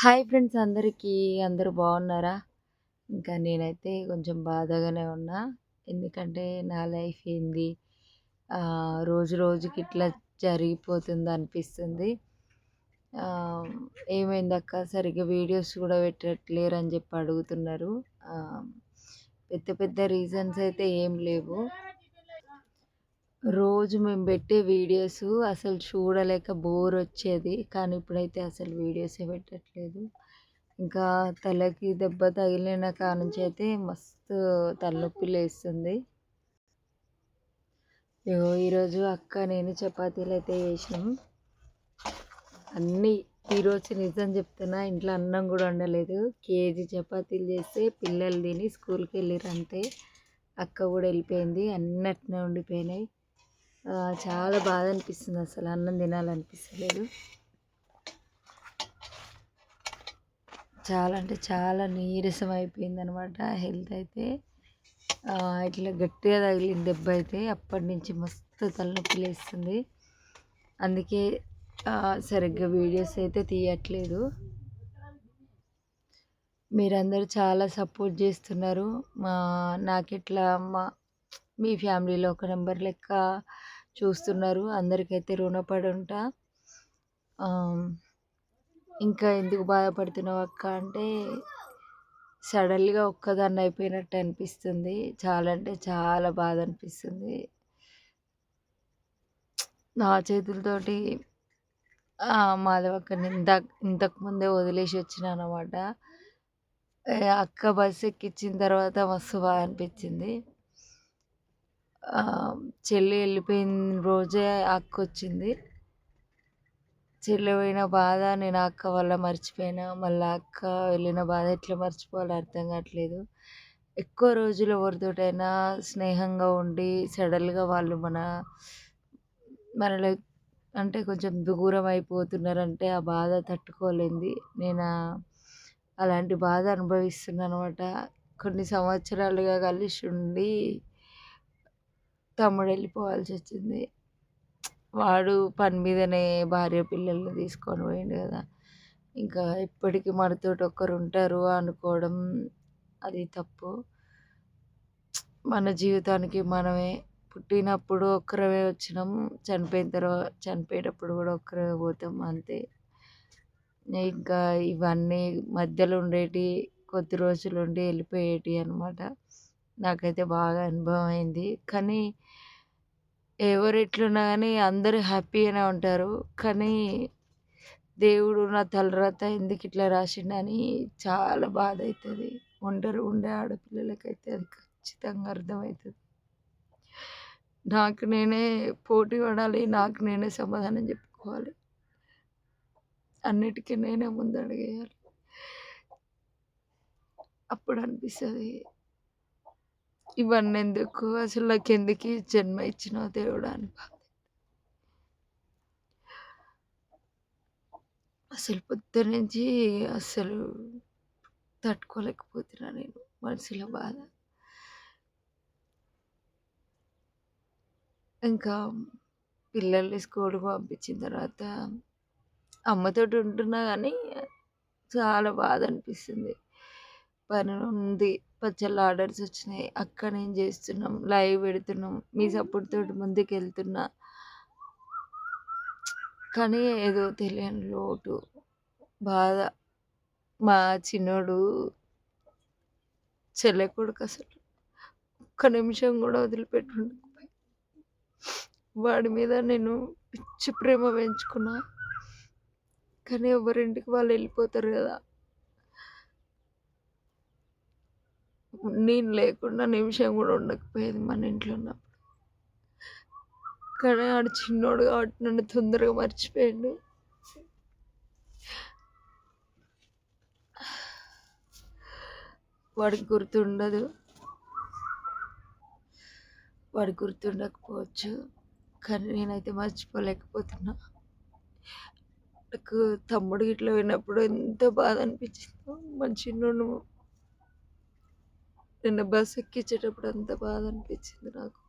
Hi friends అందరికీ. అందరూ బాగున్నారా? ఇంకా నేనైతే కొంచెం బాధగానే ఉన్నా. ఎందుకంటే నా లైఫ్ ఏంది రోజు రోజుకి ఇట్లా జరిగిపోతుందనిపిస్తుంది. ఆహ్, ఏమైందక్క సరిగ్గా వీడియోస్ కూడా పెట్టట్లేరని చెప్పి అడుగుతున్నారు. ఆహ్, పెద్ద పెద్ద రీజన్స్ అయితే ఏం లేవు. రోజు మేము పెట్టే వీడియోస్ అసలు చూడలేక బోరొచ్చేది. కానీ ఇప్పుడైతే అసలు వీడియోసే పెట్టట్లేదు. ఇంకా తలకి దెబ్బ తగిలిన కానుంచయితే మస్తు తలనొప్పి లేస్తుంది. ఇగో ఈరోజు అక్క, నేను చపాతీలయితే చేసినాం. అన్నీ ఈరోజు నిజం చెప్తున్నా, ఇంట్లో అన్నం కూడా వండలేదు. కేజీ చపాతీలు చేస్తే పిల్లలు తిని స్కూల్‌కెళ్ళిర్రంతే. అక్క కూడా వెళ్ళిపోయింది. అన్నీ అట్నే ఉండిపోయినాయి. చాలా బాధ అనిపిస్తుంది. అసలు అన్నం తినాలనిపిస్తలేదు. చాలా అంటే చాలా నీరసం అయిపోయిందనమాట హెల్త్ అయితే. ఇట్లా గట్టిగా తగిలింది దెబ్బ అయితే. అప్పటి నుంచి మస్తు తలనొప్పి లేస్తుంది. అందుకే సరిగ్గా వీడియోస్ అయితే తీయట్లేదు. మీరందరూ చాలా సపోర్ట్ చేస్తున్నారు. నాకిట్లా మీ ఫ్యామిలీలో ఒక నెంబర్ లెక్క చూస్తున్నారు. అందరికైతే రుణపడి ఉంటా. ఇంకా ఎందుకు బాధపడుతున్నావు అక్క అంటే, సడన్గా ఒక్కదాన్ని అయిపోయినట్టు అనిపిస్తుంది. చాలా అంటే చాలా బాధ అనిపిస్తుంది. నా చేతులతోటి మాధవక్కని ఇంతకుముందే వదిలేసి వచ్చిన అనమాట. అక్క బస్ ఎక్కించిన తర్వాత మస్తు బాధ అనిపించింది. చెల్లి వెళ్ళిపోయిన రోజే అక్క వచ్చింది. చెల్లి పోయిన బాధ నేను అక్క వల్ల మర్చిపోయినా. మళ్ళీ అక్క వెళ్ళిన బాధ ఎట్లా మర్చిపోవాలో అర్థం కావట్లేదు. ఎక్కువ రోజులు ఎవరితోటైనా స్నేహంగా ఉండి సడన్గా వాళ్ళు మనలో అంటే కొంచెం దూరం అయిపోతున్నారంటే ఆ బాధ తట్టుకోలేంది. నేను అలాంటి బాధ అనుభవిస్తున్నాను అనమాట. కొన్ని సంవత్సరాలుగా కలిసి ఉండి తమ్ముడు వెళ్ళిపోవాల్సి వచ్చింది. వాడు పని మీదనే భార్య పిల్లల్ని తీసుకొని పోయిండు కదా. ఇంకా ఎప్పటికీ మనతోటి ఒకరు ఉంటారు అనుకోవడం అది తప్పు. మన జీవితానికి మనమే పుట్టినప్పుడు ఒక్కరమే వచ్చినాం. చనిపోయేటప్పుడు కూడా ఒక్కరమే పోతాం అంతే. ఇంకా ఇవన్నీ మధ్యలో ఉండేటి కొద్ది రోజులు ఉండి వెళ్ళిపోయేటి అనమాట. నాకైతే బాగా అనుభవం అయింది. కానీ ఎవరు ఎట్లున్నా కానీ అందరూ హ్యాపీగానే ఉంటారు. కానీ దేవుడు నా తలరాత ఎందుకు ఇట్లా రాసిండని చాలా బాధ అవుతుంది. ఒంటరి ఉండే ఆడపిల్లలకైతే అది ఖచ్చితంగా అర్థమవుతుంది. నాకు నేనే పోటీ పడాలి. నాకు నేనే సమాధానం చెప్పుకోవాలి. అన్నిటికీ నేనే ముందడుగేయాలి. అప్పుడు అనిపిస్తుంది ఇవన్నీ ఎందుకు, అసలు నాకెందుకు ఈ జన్మ ఇచ్చినావు దేవుడా అని. అసలు పొద్దున్నుంచి అసలు తట్టుకోలేకపోతున్నా నేను మనసులో బాధ. ఇంకా పిల్లల్ని స్కూల్‌కి పంపించిన తర్వాత అమ్మతోటి ఉంటున్నా కానీ చాలా బాధ అనిపిస్తుంది. పని ఉంది, పచ్చళ్ళ ఆర్డర్స్ వచ్చినాయి. అక్క నేను చేస్తున్నాం, లైవ్ పెడుతున్నాం. మీ సపోర్ట్ తోటి ముందుకెళ్తున్నా. కానీ ఏదో తెలియని లోటు, బాధ. మా చిన్నోడు చెల్లె కొడుకు అసలు ఒక్క నిమిషం కూడా వదిలిపెట్టి ఉండకపోయాడు. వాడి మీద నేను పిచ్చి ప్రేమ పెంచుకున్నా. కానీ ఎవరింటికి వాళ్ళు వెళ్ళిపోతారు కదా. నేను లేకుండా నిమిషం కూడా ఉండకపోయేది మన ఇంట్లో ఉన్నప్పుడు. కానీ ఆడు చిన్నోడు కాబట్టి నన్ను తొందరగా మర్చిపోయాడు. వాడికి గుర్తుండదు, వాడికి గుర్తుండకపోవచ్చు. కానీ నేనైతే మర్చిపోలేకపోతున్నా. నాకు తమ్ముడు ఇట్లా పోయినప్పుడు ఎంత బాధ అనిపించిందో. మా చిన్నోడు నిన్న బస్ ఎక్కించేటప్పుడు అంత బాధ అనిపించింది నాకు.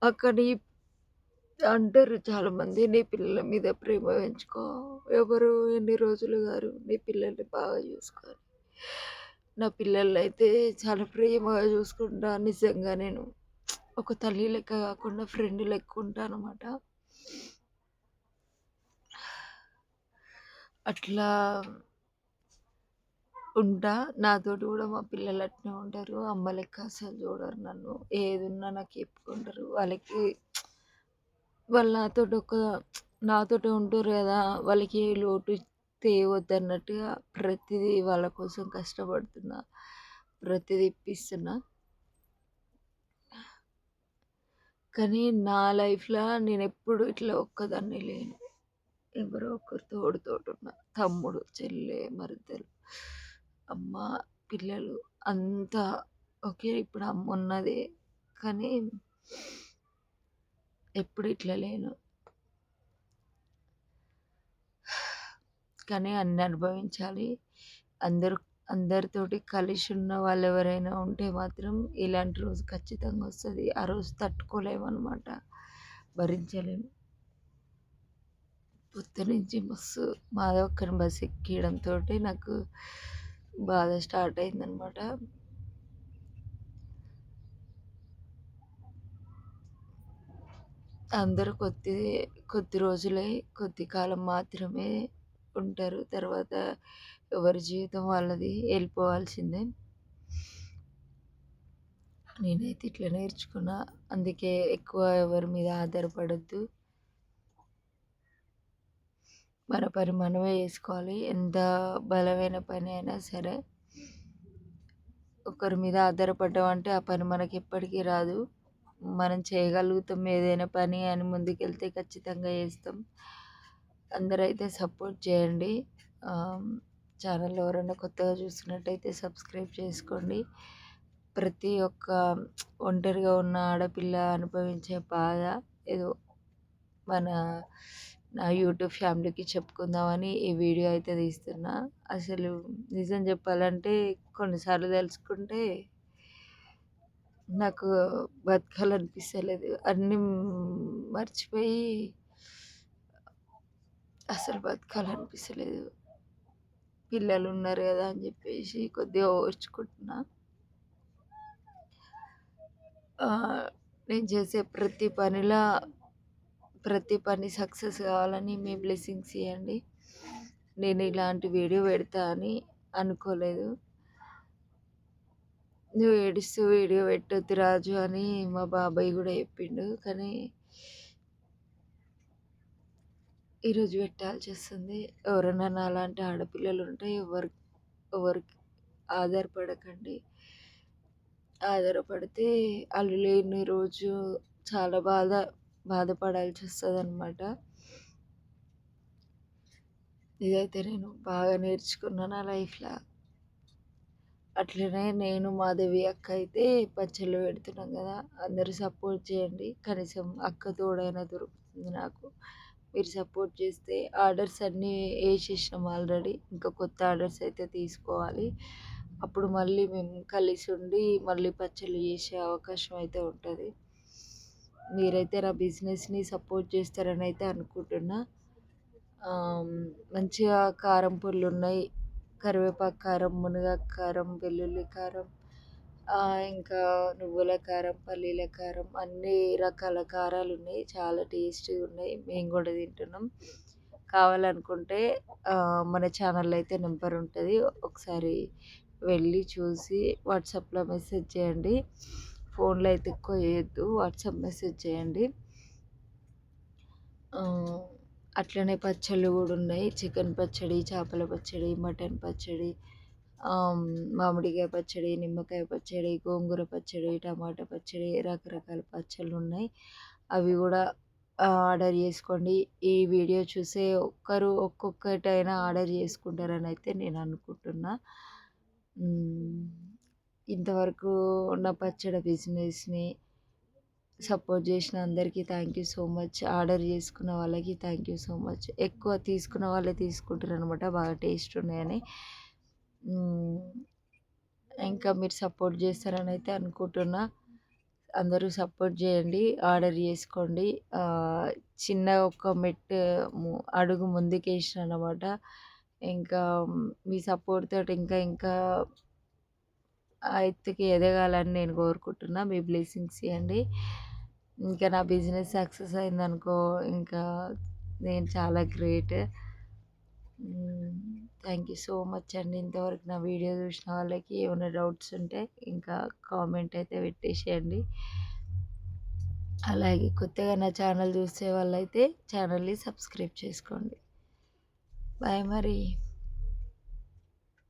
అక్కడ అంటారు చాలామంది, "నీ పిల్లల మీద ప్రేమ పెంచుకో. ఎవరు ఎన్ని రోజులు గారు నీ పిల్లల్ని బాగా చూసుకో" అని. నా పిల్లలనైతే చాలా ప్రేమగా చూసుకుంటా. నిజంగా నేను ఒక తల్లి లెక్క కాకుండా ఫ్రెండ్ లెక్క ఉంటానన్నమాట. అట్లా ఉంటా. నాతోటి గూడా మా పిల్లలు అట్నే ఉంటారు. అమ్మ లెక్క అస్సలు చూడరు నన్ను. ఏదున్నా నాకు చెప్పుకుంటారు. వాళ్ళు నాతోటే ఉంటుర్రు గదా! వాళ్ళకి ఏ లోటు తేవద్దన్నట్టుగా ప్రతిదీ వాళ్ళ కోసం కష్టపడుతున్నా. ప్రతిదీ ఇప్పిస్తున్నా. కానీ నా లైఫ్‌ల నేనెప్పుడు ఇట్లా ఒక్కదాన్నే లేను. ఎవరో ఒకరు తోడున్నా. తమ్ముడు, చెల్లె, మరదలు, అమ్మ, పిల్లలు అంతా ఓకే. ఇప్పుడు అమ్మున్నది. కానీ ఎప్పుడు ఇట్లా లేను. కానీ అన్నీ అనుభవించాలి. అందరూ అందరితోటి కలిసి ఉన్న వాళ్ళెవరైనా ఉంటే మాత్రం ఇలాంటి రోజు ఖచ్చితంగా వస్తది. ఆ రోజు తట్టుకోలేమనమాట. భరించలేము. పొద్దునుంచి మస్తు మాధవక్కని బస్ ఎక్కియడంతోటి నాకు బాధ స్టార్ట్ అయిందనమాట. అందరూ కొద్ది రోజులే, కొద్ది కాలం మాత్రమే ఉంటారు. తర్వాత ఎవరి జీవితం వాళ్ళది ఎళ్ళిపోవాల్సిందే. నేనైతే ఇట్లా నేర్చుకున్నా. అందుకే ఎక్కువ ఎవరి మీద ఆధారపడొద్దు. మన పని మనమే చేసుకోవాలి. ఎంత బలమైన పని అయినా సరే. ఒకరి మీద ఆధారపడ్డామంటే ఆ పని మనకెప్పటికీ రాదు. మనం చేయగలుగుతాం ఏదైనా పని అని ముందుకెళ్తే ఖచ్చితంగా చేస్తాం. అందరైతే సపోర్ట్ చేయండి. ఛానల్ ఎవరైనా కొత్తగా చూస్తున్నట్టయితే సబ్స్క్రైబ్ చేసుకోండి. ప్రతి ఒక్క ఒంటరిగా ఉన్న ఆడపిల్ల అనుభవించే బాధ ఏదో మన నా యూట్యూబ్ ఫ్యామిలీకి చెప్పుకుందామని ఈ వీడియో అయితే తీస్తున్నా. అసలు నిజం చెప్పాలంటే కొన్నిసార్లు తలుచుకుంటే నాకు బతకాలనిపిస్తలేదు. అన్నీ మర్చిపోయి అసలు బతకాలనిపిస్తలేదు. పిల్లలున్నారు గదా అని జెప్పేసి కొద్దిగా ఓర్చుకుంటున్నా. నేను చేసే ప్రతి పని సక్సెస్ కావాలని మీ బ్లెస్సింగ్స్ ఇయ్యండి. నేను ఇలాంటి వీడియో పెడతా అని అనుకోలేదు. "నువ్వు ఏడుస్తూ వీడియో పెట్టొద్దు రాజు" అని మా బాబాయ్ గూడా చెప్పిండు. కానీ ఈరోజు పెట్టాల్సొస్తుంది. ఎవరైనా నాలాంటి ఆడపిల్లలుంటే ఎవరికి ఆధారపడకండి. ఆధారపడితే ఆళ్ళు లేని రోజు చాలా బాధపడాల్సొస్తదనమాట. ఇదైతే నేను బాగా నేర్చుకున్నా నా లైఫ్‌ల. అట్లనే నేను, మాధవి అక్క అయితే పచ్చళ్ళు పెడుతున్నాం గదా! అందరూ సపోర్ట్ చేయండి. కనీసం అక్క తోడైనా దొరుకుతుంది నాకు. మీరు సపోర్ట్ చేస్తే ఆర్డర్స్ అన్నీ ఏసేసినాం ఆల్రెడీ. ఇంకా కొత్త ఆర్డర్స్ అయితే తీసుకోవాలి. అప్పుడు మళ్ళీ మేము కలిసుండి మళ్ళీ పచ్చళ్ళు చేసే అవకాశం అయితే ఉంటది. మీరైతే నా బిజినెస్‌ని సపోర్ట్ చేస్తారని అయితే అనుకుంటున్నా. మంచిగా కారం పొడులున్నాయి. కరివేపాకు కారం, మునగాకు కారం, వెల్లుల్లి కారం, ఇంకా నువ్వుల కారం, పల్లీల కారం అన్ని రకాల కారాలున్నాయి. చాలా టేస్టీగా ఉన్నాయి. మేము కూడా తింటున్నాం. కావాలనుకుంటే మన ఛానల్‌లో అయితే నెంబర్ ఉంటది. ఒకసారి వెళ్ళి చూసి వాట్సాప్‌లో మెసేజ్ చేయండి. ఫోన్‌లో అయితే ఎక్కువ చేయొద్దు. వాట్సాప్ మెసేజ్ చేయండి. అట్లనే పచ్చళ్ళు గూడా ఉన్నాయి. చికెన్ పచ్చడి, చేపల పచ్చడి, మటన్ పచ్చడి, మామిడికాయ పచ్చడి, నిమ్మకాయ పచ్చడి, గోంగూర పచ్చడి, టమాటా పచ్చడి రకరకాల పచ్చళ్ళున్నాయి. అవి గూడా ఆర్డర్ చేసుకోండి. ఈ వీడియో చూసే ఒక్కరు ఒక్కొక్కటైనా ఆర్డర్ చేసుకుంటారని అయితే నేను అనుకుంటున్నా. ఇంతవరకు నా పచ్చడి బిజినెస్‌ని సపోర్ట్ చేసిన అందరికీ thank you so much. Order చేసుకున్న వాళ్ళకి థ్యాంక్ యూ సో మచ్. ఎక్కువ తీసుకున్న వాళ్ళే తీసుకుంటారనమాట బాగా టేస్ట్ ఉన్నాయని. ఇంకా మీరు సపోర్ట్ చేస్తారని అయితే అనుకుంటున్నా. అందరూ సపోర్ట్ చేయండి. ఆర్డర్ చేసుకోండి. చిన్న ఒక అడుగు ముందుకేసినాననమాట. ఇంకా మీ సపోర్ట్ తోటి ఇంకా ఇంకా ఎత్తుకి ఎదగాలని నేను కోరుకుంటున్నా. మీ బ్లెస్సింగ్స్ ఇయ్యండి. ఇంకా నా బిజినెస్ సక్సెస్ అయిందనుకో ఇంకా నేను చాలా great. Thank you so much అండి. ఇంతవరకు నా వీడియో చూసిన వాళ్ళకి ఏమైనా డౌట్స్ ఉంటే ఇంకా కామెంట్ అయితే పెట్టేసేయండి. అలాగే కొత్తగా నా ఛానల్ చూసే వాళ్ళైతే ఛానల్ని సబ్స్క్రైబ్ చేసుకోండి. బాయ్ మరి.